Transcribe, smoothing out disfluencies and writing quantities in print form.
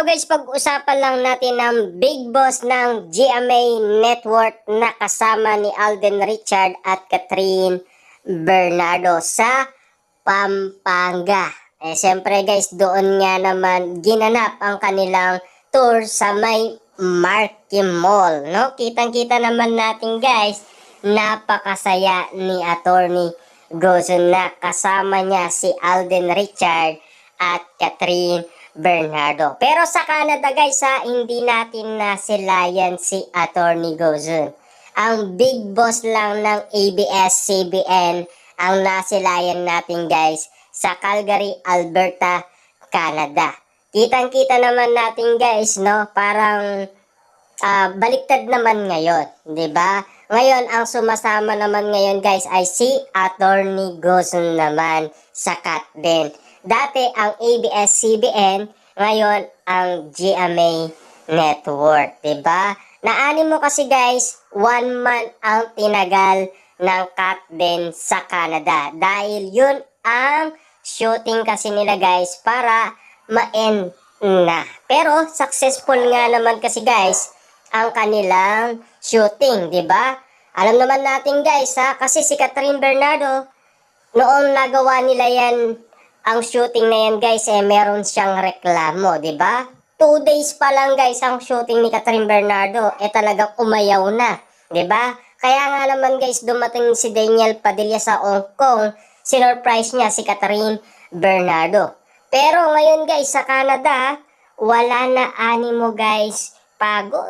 guys, pag-usapan lang natin ng big boss ng GMA Network na kasama ni Alden Richard at Catherine Bernardo sa Pampanga. Siyempre guys, doon nga naman ginanap ang kanilang tour sa may Marquee Mall, no? Kitang-kita naman natin guys, napakasaya ni Attorney Gozon na kasama niya si Alden Richard at Catherine Bernardo. Pero sa Canada guys hindi natin nasilayan si Attorney Gozon. Ang big boss lang ng ABS-CBN ang nasilayan natin guys sa Calgary, Alberta, Canada. Kitang-kita naman natin guys, no? Parang baliktad naman ngayon, 'di ba? Ngayon ang sumasama naman ngayon guys ay si Attorney Gozon naman sa CATBEN. Dati ang ABS-CBN, ngayon ang GMA Network, 'di ba? Naani mo kasi guys, 1 month ang tinagal ng CATBEN sa Canada dahil yun ang shooting kasi nila guys para ma-end na. Pero successful nga naman kasi guys ang kanilang shooting, 'di ba? Alam naman natin guys kasi si Catherine Bernardo noong nagawa nila yan, ang shooting na yan guys meron siyang reklamo, 'di ba? 2 days pa lang guys ang shooting ni Catherine Bernardo, talagang umayaw na, 'di ba? Kaya nga naman guys dumating si Daniel Padilla sa Hong Kong, sinurprise niya si Catherine Bernardo. Pero ngayon guys sa Canada, wala na animo guys, pagod.